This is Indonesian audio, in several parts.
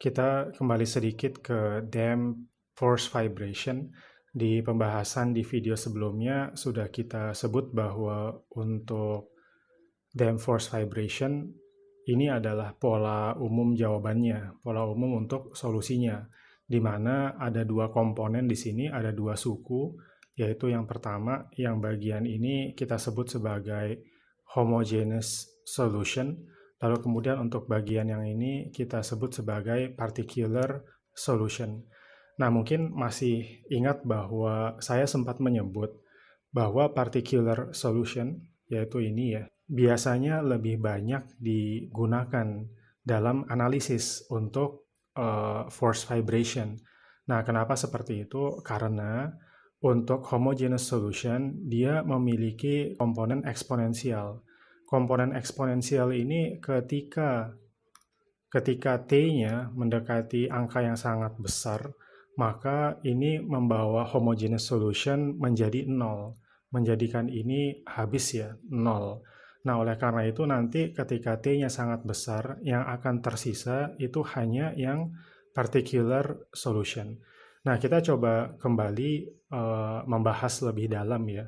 Kita kembali sedikit ke damp force vibration. Di pembahasan di video sebelumnya sudah kita sebut bahwa untuk damp force vibration ini adalah pola umum jawabannya, pola umum untuk solusinya, di mana ada dua komponen di sini, ada dua suku, yaitu yang pertama, yang bagian ini kita sebut sebagai homogeneous solution, lalu kemudian untuk bagian yang ini kita sebut sebagai particular solution. Nah, mungkin masih ingat bahwa saya sempat menyebut bahwa particular solution, yaitu ini ya, biasanya lebih banyak digunakan dalam analisis untuk force vibration. Nah, kenapa seperti itu? Karena untuk homogeneous solution, dia memiliki komponen eksponensial. Komponen eksponensial ini ketika T-nya mendekati angka yang sangat besar, maka ini membawa homogeneous solution menjadi 0, menjadikan ini habis ya, 0. Nah, oleh karena itu nanti ketika T-nya sangat besar, yang akan tersisa itu hanya yang particular solution. Nah, kita coba kembali membahas lebih dalam ya.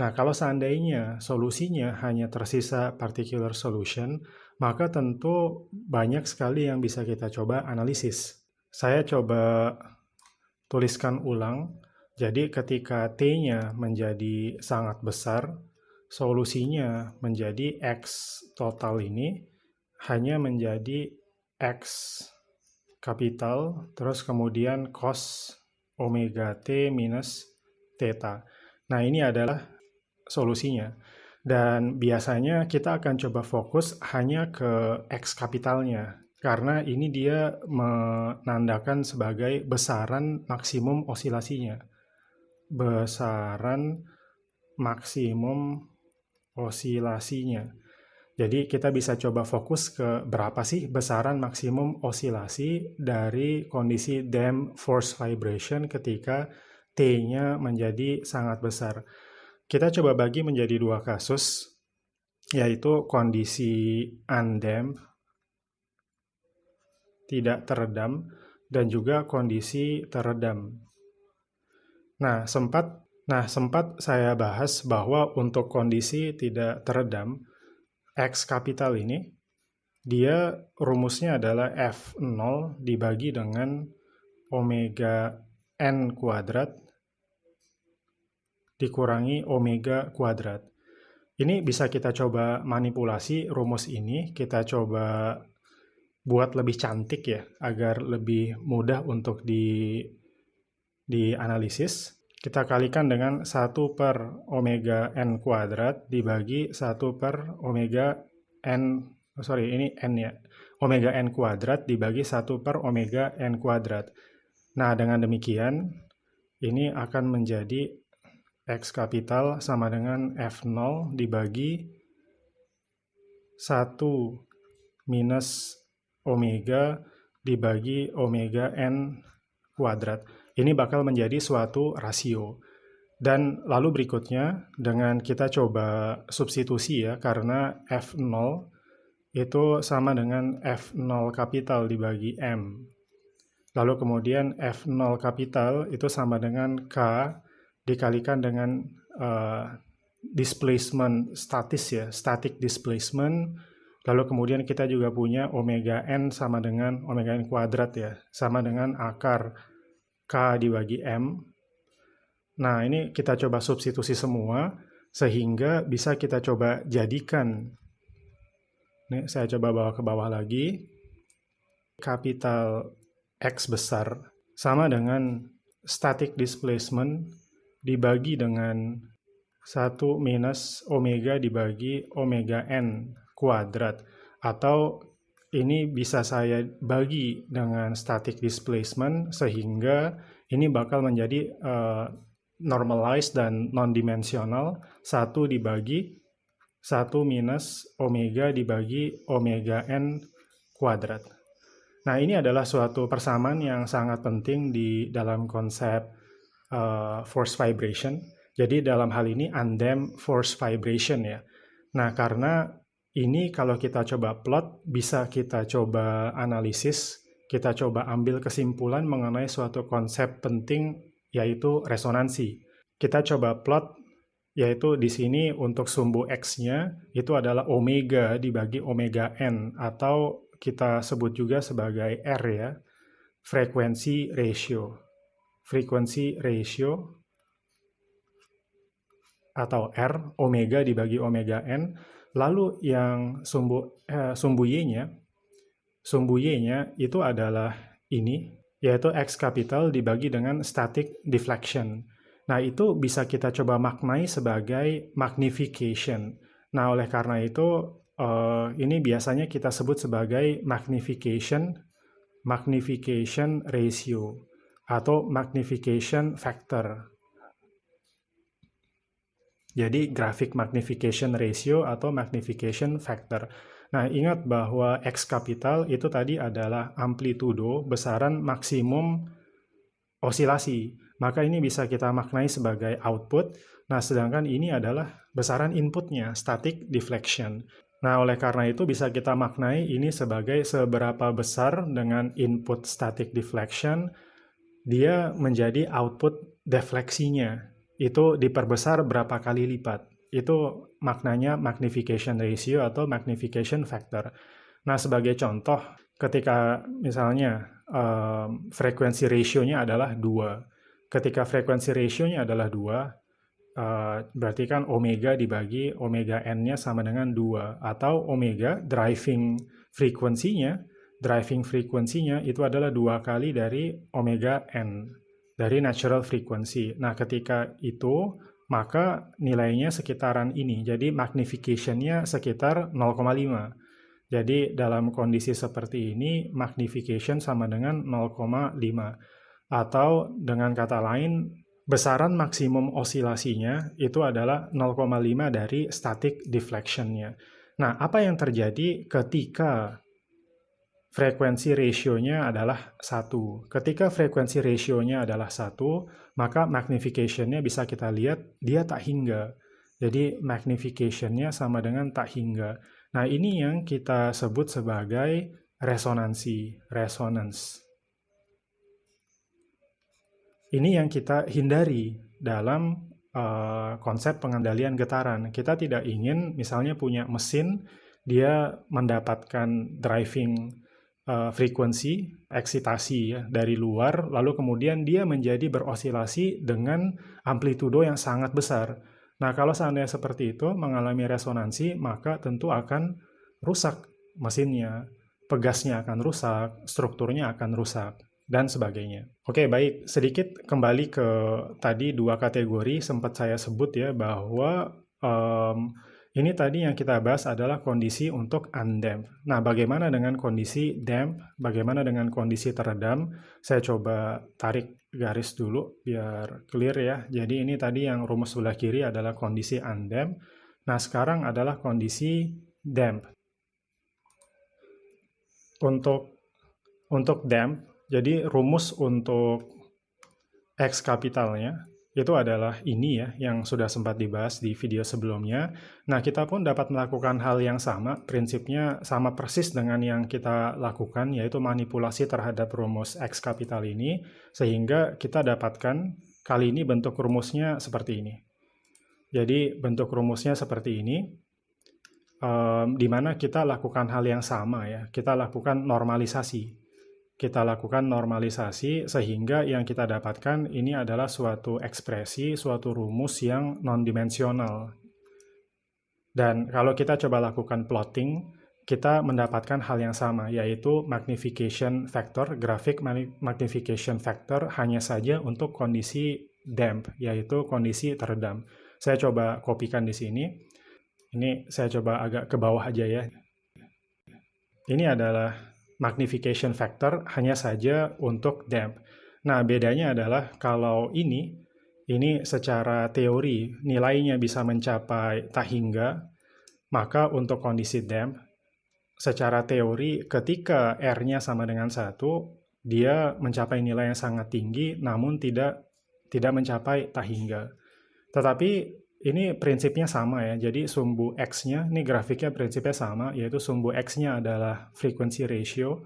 Nah, kalau seandainya solusinya hanya tersisa particular solution, maka tentu banyak sekali yang bisa kita coba analisis. Saya coba tuliskan ulang. Jadi ketika T-nya menjadi sangat besar, solusinya menjadi X total ini hanya menjadi X kapital, terus kemudian cos omega T minus theta. Nah, ini adalah solusinya. Dan biasanya kita akan coba fokus hanya ke X kapitalnya, karena ini dia menandakan sebagai besaran maksimum osilasinya. Besaran maksimum osilasinya. Jadi kita bisa coba fokus ke berapa sih besaran maksimum osilasi dari kondisi damp force vibration ketika T-nya menjadi sangat besar. Kita coba bagi menjadi dua kasus, yaitu kondisi undamp, tidak teredam, dan juga kondisi teredam. Nah, sempat saya bahas bahwa untuk kondisi tidak teredam, X kapital ini, dia rumusnya adalah F0 dibagi dengan omega N kuadrat dikurangi omega kuadrat. Ini bisa kita coba manipulasi rumus ini, kita coba buat lebih cantik ya, agar lebih mudah untuk dianalisis. Kita kalikan dengan 1 per omega n kuadrat dibagi 1 per omega n, ini n ya, omega n kuadrat dibagi 1 per omega n kuadrat. Nah, dengan demikian, ini akan menjadi X kapital sama dengan F0 dibagi 1 minus omega dibagi omega n kuadrat. Ini bakal menjadi suatu rasio. Dan lalu berikutnya, dengan kita coba substitusi ya, karena F0 itu sama dengan F0 kapital dibagi M. Lalu kemudian F0 kapital itu sama dengan K dikalikan dengan displacement statis ya, static displacement. Lalu kemudian kita juga punya omega n sama dengan omega n kuadrat ya, sama dengan akar K dibagi M. Nah, ini kita coba substitusi semua, sehingga bisa kita coba jadikan. Nih, saya coba bawa ke bawah lagi. Kapital X besar sama dengan static displacement dibagi dengan 1 minus omega dibagi omega n kuadrat. Atau ini bisa saya bagi dengan static displacement sehingga ini bakal menjadi normalized dan non-dimensional 1 dibagi 1 minus omega dibagi omega n kuadrat. Nah, ini adalah suatu persamaan yang sangat penting di dalam konsep force vibration. Jadi dalam hal ini undamp force vibration ya. Nah, karena ini kalau kita coba plot, bisa kita coba analisis kita coba ambil kesimpulan mengenai suatu konsep penting, yaitu resonansi. Kita coba plot, yaitu di sini untuk sumbu X-nya itu adalah omega dibagi omega n, atau kita sebut juga sebagai R ya, frekuensi ratio. Frekuensi ratio atau R, omega dibagi omega n. Lalu yang sumbu Y-nya itu adalah ini, yaitu X capital dibagi dengan static deflection. Nah, itu bisa kita coba maknai sebagai magnification. Nah, oleh karena itu, ini biasanya kita sebut sebagai magnification ratio atau magnification factor. Jadi grafik magnification ratio atau magnification factor. Nah, ingat bahwa X capital itu tadi adalah amplitudo besaran maksimum osilasi. Maka ini bisa kita maknai sebagai output. Nah, sedangkan ini adalah besaran inputnya, static deflection. Nah, oleh karena itu bisa kita maknai ini sebagai seberapa besar dengan input static deflection, dia menjadi output defleksinya. Itu diperbesar berapa kali lipat. Itu maknanya magnification ratio atau magnification factor. Nah, sebagai contoh, ketika misalnya frekuensi ratio-nya adalah 2. Ketika frekuensi ratio-nya adalah 2, berarti kan omega dibagi omega n-nya sama dengan 2. Atau omega, driving frekuensinya itu adalah 2 kali dari omega n. Dari natural frequency. Nah, ketika itu, maka nilainya sekitaran ini. Jadi, magnification-nya sekitar 0,5. Jadi, dalam kondisi seperti ini, magnification sama dengan 0,5. Atau, dengan kata lain, besaran maksimum osilasinya itu adalah 0,5 dari static deflection-nya. Nah, apa yang terjadi ketika frekuensi ratio-nya adalah 1. Ketika frekuensi ratio-nya adalah 1, maka magnification-nya bisa kita lihat dia tak hingga. Jadi magnification-nya sama dengan tak hingga. Nah, ini yang kita sebut sebagai resonansi, resonance. Ini yang kita hindari dalam konsep pengendalian getaran. Kita tidak ingin misalnya punya mesin, dia mendapatkan driving frekuensi, eksitasi ya, dari luar, lalu kemudian dia menjadi berosilasi dengan amplitudo yang sangat besar. Nah, kalau seandainya seperti itu, mengalami resonansi, maka tentu akan rusak mesinnya, pegasnya akan rusak, strukturnya akan rusak, dan sebagainya. Oke, baik. Sedikit kembali ke tadi 2 kategori sempat saya sebut ya, bahwa ini tadi yang kita bahas adalah kondisi untuk undamp. Nah, bagaimana dengan kondisi damp? Bagaimana dengan kondisi teredam? Saya coba tarik garis dulu biar clear ya. Jadi ini tadi yang rumus sebelah kiri adalah kondisi undamp. Nah, sekarang adalah kondisi damp. Untuk damp, jadi rumus untuk X kapitalnya itu adalah ini ya, yang sudah sempat dibahas di video sebelumnya. Nah, kita pun dapat melakukan hal yang sama, prinsipnya sama persis dengan yang kita lakukan, yaitu manipulasi terhadap rumus X kapital ini, sehingga kita dapatkan kali ini bentuk rumusnya seperti ini. Jadi, bentuk rumusnya seperti ini, di mana kita lakukan hal yang sama ya, kita lakukan normalisasi. Kita lakukan normalisasi sehingga yang kita dapatkan ini adalah suatu ekspresi, suatu rumus yang non-dimensional. Dan kalau kita coba lakukan plotting, kita mendapatkan hal yang sama, yaitu magnification factor, grafik magnification factor hanya saja untuk kondisi damp, yaitu kondisi teredam. Saya coba kopikan di sini. Ini saya coba agak ke bawah aja ya. Ini adalah magnification factor hanya saja untuk damp. Nah, bedanya adalah kalau ini secara teori nilainya bisa mencapai tak hingga, maka untuk kondisi damp, secara teori ketika R-nya sama dengan 1, dia mencapai nilai yang sangat tinggi, namun tidak mencapai tak hingga. Tetapi ini prinsipnya sama ya, jadi sumbu X-nya, ini grafiknya prinsipnya sama, yaitu sumbu X-nya adalah frequency ratio,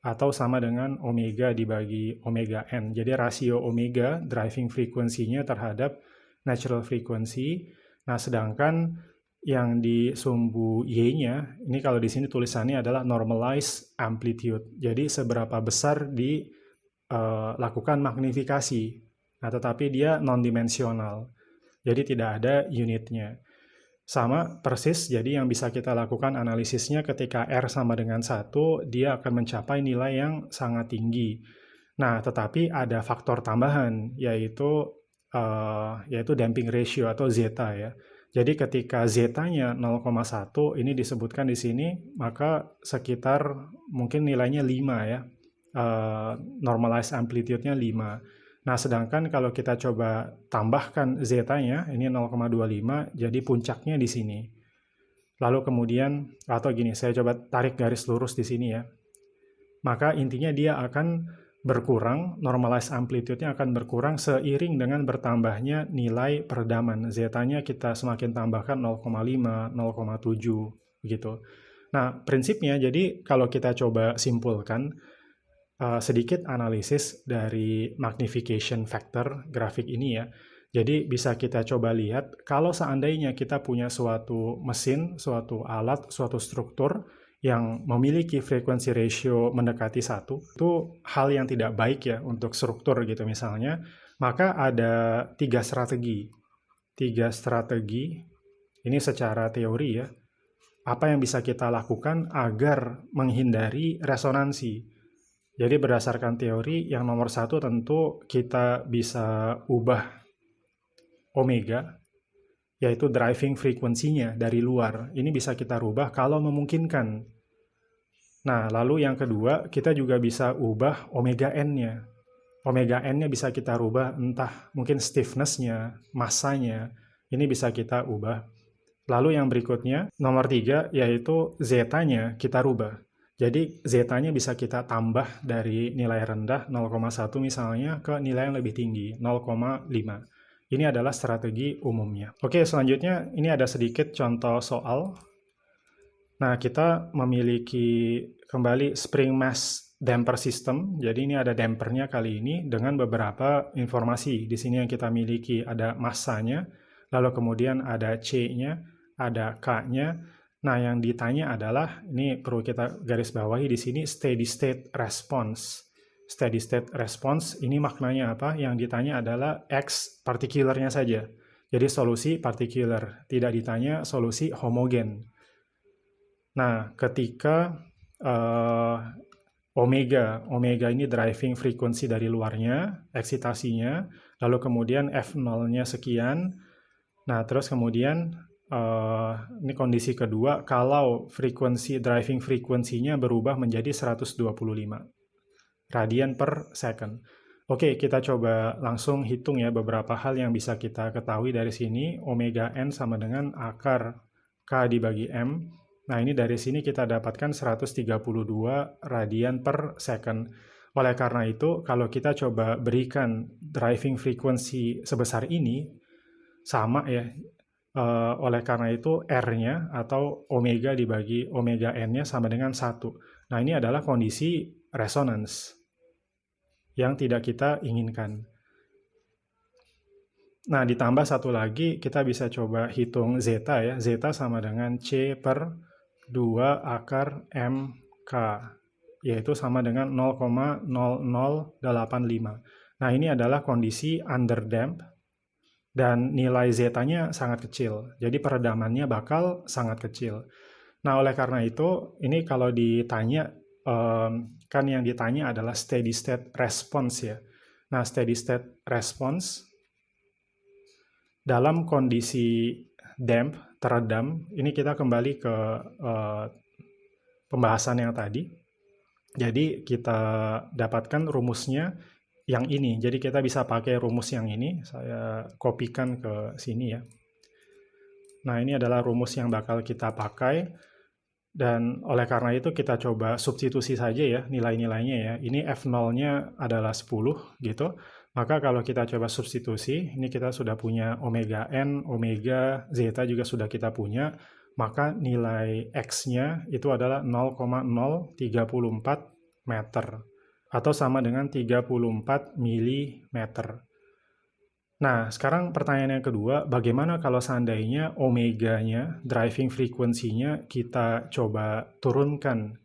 atau sama dengan omega dibagi omega n. Jadi rasio omega driving frequency-nya terhadap natural frequency. Nah, sedangkan yang di sumbu Y-nya, ini kalau di sini tulisannya adalah normalized amplitude. Jadi seberapa besar dilakukan magnifikasi. Nah, tetapi dia non-dimensional. Jadi tidak ada unitnya. Sama persis, jadi yang bisa kita lakukan analisisnya ketika R sama dengan 1, dia akan mencapai nilai yang sangat tinggi. Nah, tetapi ada faktor tambahan, yaitu damping ratio atau zeta ya. Jadi ketika zeta-nya 0,1, ini disebutkan di sini, maka sekitar mungkin nilainya 5 ya. Normalized amplitude-nya 5. Nah, sedangkan kalau kita coba tambahkan zeta-nya, ini 0,25, jadi puncaknya di sini. Lalu kemudian, atau gini, saya coba tarik garis lurus di sini ya. Maka intinya dia akan berkurang, normalized amplitude-nya akan berkurang seiring dengan bertambahnya nilai peredaman. Zeta-nya kita semakin tambahkan 0,5, 0,7, gitu. Nah, prinsipnya, jadi kalau kita coba simpulkan, sedikit analisis dari magnification factor grafik ini ya. Jadi bisa kita coba lihat kalau seandainya kita punya suatu mesin, suatu alat, suatu struktur yang memiliki frekuensi ratio mendekati 1, itu hal yang tidak baik ya untuk struktur gitu misalnya, maka ada 3 strategi. 3 strategi, ini secara teori ya, apa yang bisa kita lakukan agar menghindari resonansi. Jadi berdasarkan teori, yang nomor 1 tentu kita bisa ubah omega, yaitu driving frekuensinya dari luar. Ini bisa kita rubah kalau memungkinkan. Nah, lalu yang kedua, kita juga bisa ubah omega n-nya. Omega n-nya bisa kita rubah entah mungkin stiffness-nya, massanya, ini bisa kita ubah. Lalu yang berikutnya, nomor 3, yaitu zeta-nya kita rubah. Jadi zeta-nya bisa kita tambah dari nilai rendah 0,1 misalnya ke nilai yang lebih tinggi 0,5. Ini adalah strategi umumnya. Oke, selanjutnya ini ada sedikit contoh soal. Nah, kita memiliki kembali spring mass damper system. Jadi ini ada dampernya kali ini dengan beberapa informasi. Di sini yang kita miliki ada massanya, lalu kemudian ada C-nya, ada K-nya. Nah, yang ditanya adalah, ini perlu kita garis bawahi di sini, steady state response. Steady state response, ini maknanya apa? Yang ditanya adalah X partikularnya saja. Jadi solusi partikular, tidak ditanya solusi homogen. Nah, ketika omega ini driving frequency dari luarnya, eksitasinya, lalu kemudian F0-nya sekian, nah terus kemudian ini kondisi kedua, kalau driving frekuensinya berubah menjadi 125 radian per second. Oke, kita coba langsung hitung ya beberapa hal yang bisa kita ketahui dari sini. Omega n sama dengan akar K dibagi M. Nah, ini dari sini kita dapatkan 132 radian per second. Oleh karena itu, kalau kita coba berikan driving frequency sebesar ini, sama ya, oleh karena itu R-nya atau omega dibagi omega n-nya sama dengan 1. Nah, ini adalah kondisi resonance yang tidak kita inginkan. Nah, ditambah satu lagi, kita bisa coba hitung zeta ya. Zeta sama dengan C per 2 akar MK, yaitu sama dengan 0,0085. Nah, ini adalah kondisi underdamped, dan nilai zeta-nya sangat kecil. Jadi peredamannya bakal sangat kecil. Nah, oleh karena itu, ini kalau ditanya, kan yang ditanya adalah steady state response ya. Nah, steady state response dalam kondisi damp, teredam, ini kita kembali ke pembahasan yang tadi. Jadi kita dapatkan rumusnya yang ini. Jadi kita bisa pakai rumus yang ini. Saya kopikan ke sini ya. Nah, ini adalah rumus yang bakal kita pakai. Dan oleh karena itu kita coba substitusi saja ya nilai-nilainya ya. Ini F0-nya adalah 10 gitu. Maka kalau kita coba substitusi, ini kita sudah punya omega n, omega, zeta juga sudah kita punya. Maka nilai X-nya itu adalah 0,034 meter atau sama dengan 34 mm. Nah, sekarang pertanyaan yang kedua, bagaimana kalau seandainya omeganya, driving frequency-nya kita coba turunkan?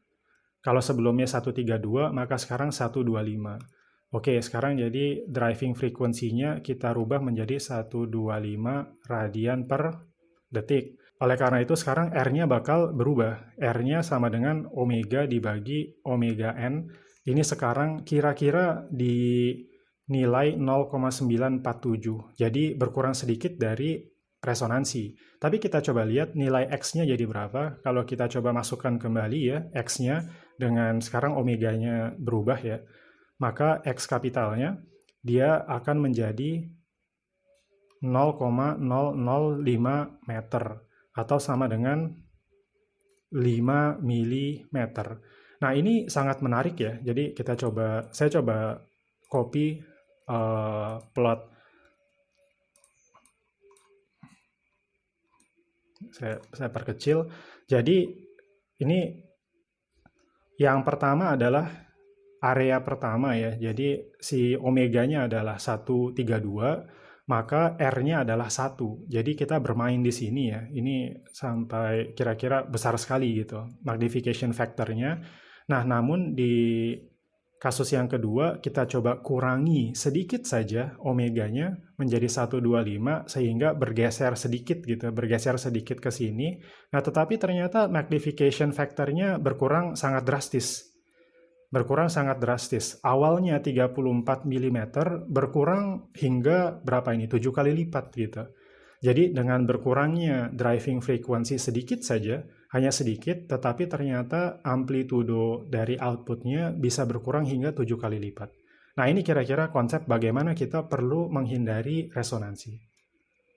Kalau sebelumnya 132, maka sekarang 125. Oke, sekarang jadi driving frequency-nya kita rubah menjadi 125 radian per detik. Oleh karena itu sekarang R-nya bakal berubah. R-nya sama dengan omega dibagi omega N. Ini sekarang kira-kira di nilai 0,947. Jadi berkurang sedikit dari resonansi. Tapi kita coba lihat nilai X-nya jadi berapa. Kalau kita coba masukkan kembali ya X-nya dengan sekarang omeganya berubah ya. Maka X kapitalnya dia akan menjadi 0,005 meter atau sama dengan 5 mm. Nah, ini sangat menarik ya. Jadi saya coba copy plot. Saya perkecil. Jadi ini yang pertama adalah area pertama ya. Jadi si omeganya adalah 132, maka R-nya adalah 1. Jadi kita bermain di sini ya. Ini sampai kira-kira besar sekali gitu magnification factor-nya. Nah, namun di kasus yang kedua kita coba kurangi sedikit saja omeganya menjadi 125 sehingga bergeser sedikit gitu, bergeser sedikit ke sini. Nah, tetapi ternyata magnification factor-nya berkurang sangat drastis. Awalnya 34 mm berkurang hingga berapa ini? 7 kali lipat gitu. Jadi dengan berkurangnya driving frequency sedikit saja, hanya sedikit, tetapi ternyata amplitudo dari outputnya bisa berkurang hingga 7 kali lipat. Nah, ini kira-kira konsep bagaimana kita perlu menghindari resonansi.